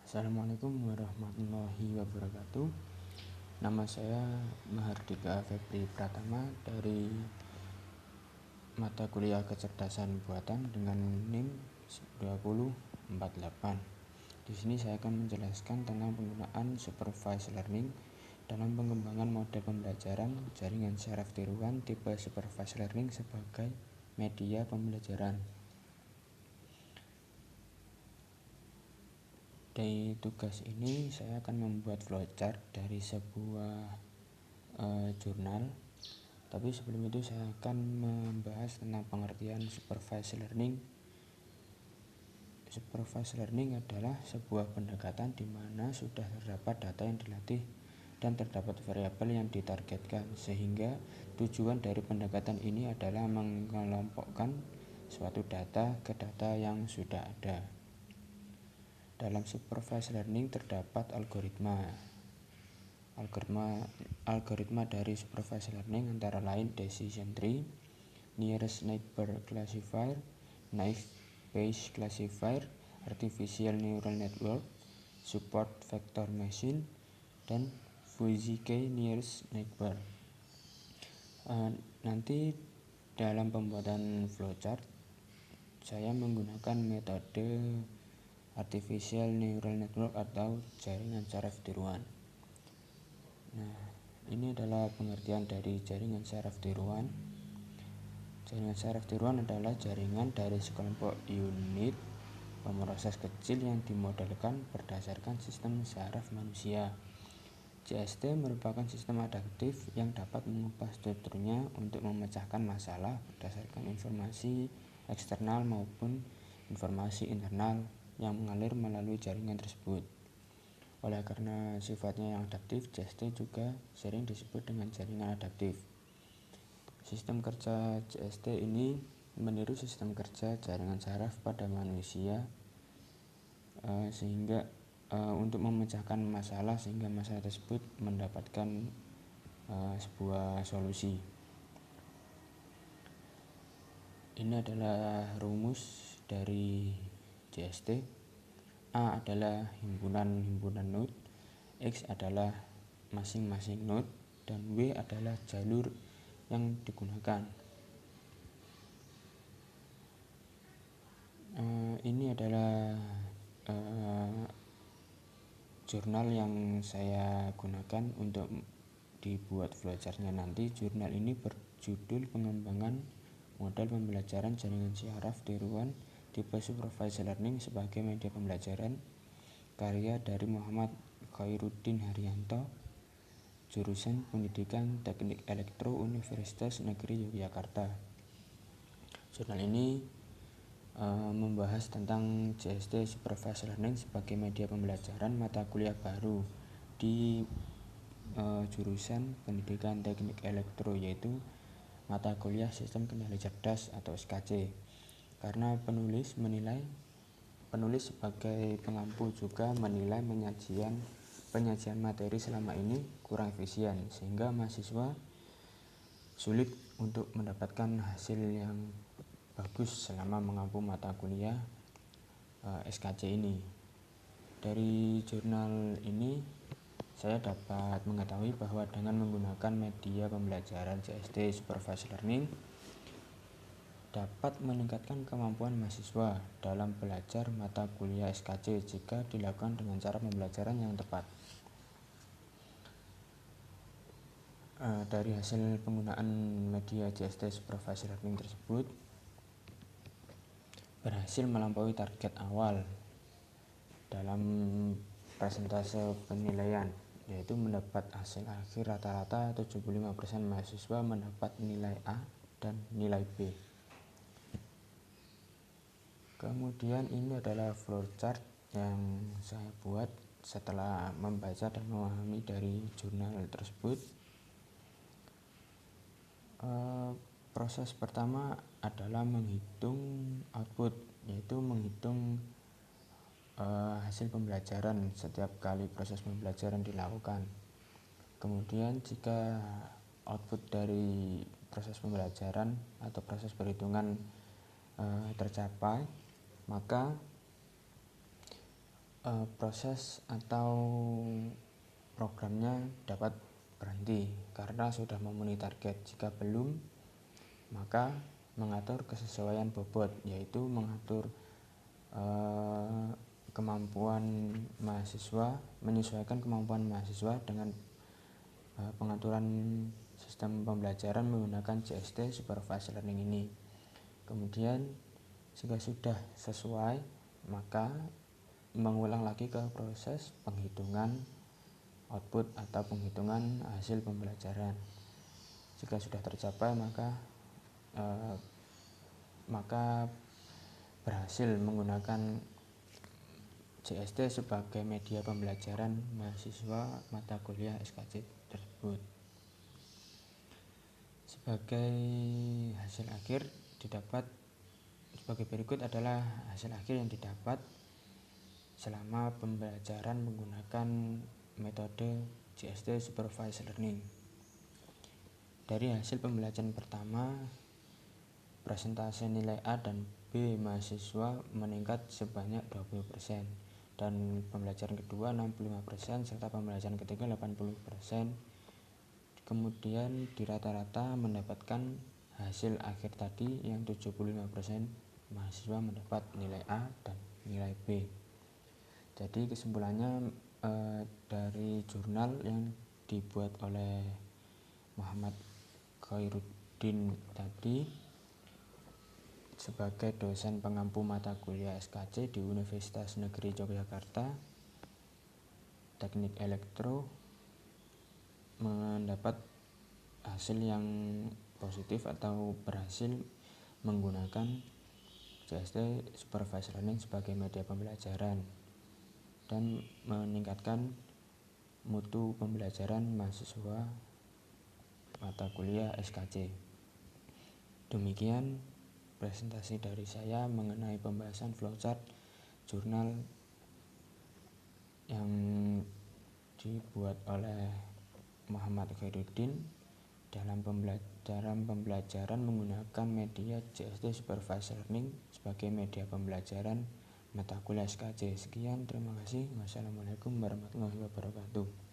Assalamualaikum warahmatullahi wabarakatuh. Nama saya Mahardika Febri Pratama dari mata kuliah kecerdasan buatan dengan NIM 2048. Di sini saya akan menjelaskan tentang penggunaan supervised learning dalam pengembangan model pembelajaran jaringan saraf tiruan tipe supervised learning sebagai media pembelajaran. Dari tugas ini saya akan membuat flowchart dari sebuah jurnal. Tapi sebelum itu saya akan membahas tentang pengertian supervised learning. Supervised learning adalah sebuah pendekatan di mana sudah terdapat data yang dilatih dan terdapat variabel yang ditargetkan, sehingga tujuan dari pendekatan ini adalah mengelompokkan suatu data ke data yang sudah ada. Dalam supervised learning terdapat algoritma dari supervised learning antara lain decision tree, nearest neighbor classifier, naive Bayes classifier, artificial neural network, support vector machine, dan Fuzzy-K nearest neighbor. Nanti dalam pembuatan flowchart saya menggunakan metode artificial neural network atau jaringan saraf tiruan. Nah, ini adalah pengertian dari jaringan saraf tiruan. Jaringan saraf tiruan adalah jaringan dari sekelompok unit pemroses kecil yang dimodelkan berdasarkan sistem saraf manusia. JST merupakan sistem adaptif yang dapat mengubah strukturnya untuk memecahkan masalah berdasarkan informasi eksternal maupun informasi internal yang mengalir melalui jaringan tersebut. Oleh karena sifatnya yang adaptif, JST juga sering disebut dengan jaringan adaptif. Sistem kerja JST ini meniru sistem kerja jaringan saraf pada manusia, sehingga untuk memecahkan masalah sehingga masalah tersebut mendapatkan sebuah solusi. Ini adalah rumus dari JST. A adalah himpunan-himpunan node, X adalah masing-masing node, dan W adalah jalur yang digunakan. Ini adalah jurnal yang saya gunakan untuk dibuat flowchartnya nanti. Jurnal ini berjudul Pengembangan Model Pembelajaran Jaringan Saraf Tiruan Tipe Supervised Learning sebagai Media Pembelajaran, karya dari Muhammad Khairuddin Haryanto, jurusan Pendidikan Teknik Elektro Universitas Negeri Yogyakarta. Jurnal ini membahas tentang JST Supervised Learning sebagai media pembelajaran mata kuliah baru di jurusan Pendidikan Teknik Elektro, yaitu mata kuliah Sistem Kendali Cerdas atau SKC. Karena penulis sebagai pengampu juga menilai penyajian materi selama ini kurang efisien, sehingga mahasiswa sulit untuk mendapatkan hasil yang bagus selama mengampu mata kuliah SKC ini. Dari jurnal ini saya dapat mengetahui bahwa dengan menggunakan media pembelajaran JST Supervised Learning dapat meningkatkan kemampuan mahasiswa dalam belajar mata kuliah SKC jika dilakukan dengan cara pembelajaran yang tepat. Dari hasil penggunaan media JST Supervised Learning tersebut berhasil melampaui target awal dalam persentase penilaian, yaitu mendapat hasil akhir rata-rata 75% mahasiswa mendapat nilai A dan nilai B. Kemudian ini adalah flowchart yang saya buat setelah membaca dan memahami dari jurnal tersebut. Proses pertama adalah menghitung output, yaitu menghitung hasil pembelajaran setiap kali proses pembelajaran dilakukan. Kemudian jika output dari proses pembelajaran atau proses perhitungan tercapai, maka proses atau programnya dapat berhenti karena sudah memenuhi target. Jika belum, maka mengatur kesesuaian bobot, yaitu mengatur kemampuan mahasiswa, menyesuaikan kemampuan mahasiswa dengan pengaturan sistem pembelajaran menggunakan JST Supervised Learning ini. Kemudian jika sudah sesuai, maka mengulang lagi ke proses penghitungan output atau penghitungan hasil pembelajaran. Jika sudah tercapai, maka berhasil menggunakan JST sebagai media pembelajaran mahasiswa mata kuliah SKC tersebut. Sebagai hasil akhir didapat sebagai berikut adalah hasil akhir yang didapat selama pembelajaran menggunakan metode JST Supervised Learning. Dari hasil pembelajaran pertama, presentase nilai A dan B mahasiswa meningkat sebanyak 20%, dan pembelajaran kedua 65%, serta pembelajaran ketiga 80%. Kemudian di rata-rata mendapatkan hasil akhir tadi yang 75% mahasiswa mendapat nilai A dan nilai B. Jadi kesimpulannya dari jurnal yang dibuat oleh Muhammad Khairuddin tadi sebagai dosen pengampu mata kuliah SKC di Universitas Negeri Yogyakarta Teknik Elektro mendapat hasil yang positif atau berhasil menggunakan JST Supervised Learning sebagai media pembelajaran dan meningkatkan mutu pembelajaran mahasiswa mata kuliah SKC. Demikian presentasi dari saya mengenai pembahasan flowchart jurnal yang dibuat oleh Muhammad Khairuddin dalam pembelajaran menggunakan media JST Supervised Learning sebagai media pembelajaran mata kuliah SKC. Sekian, terima kasih. Wassalamualaikum warahmatullahi wabarakatuh.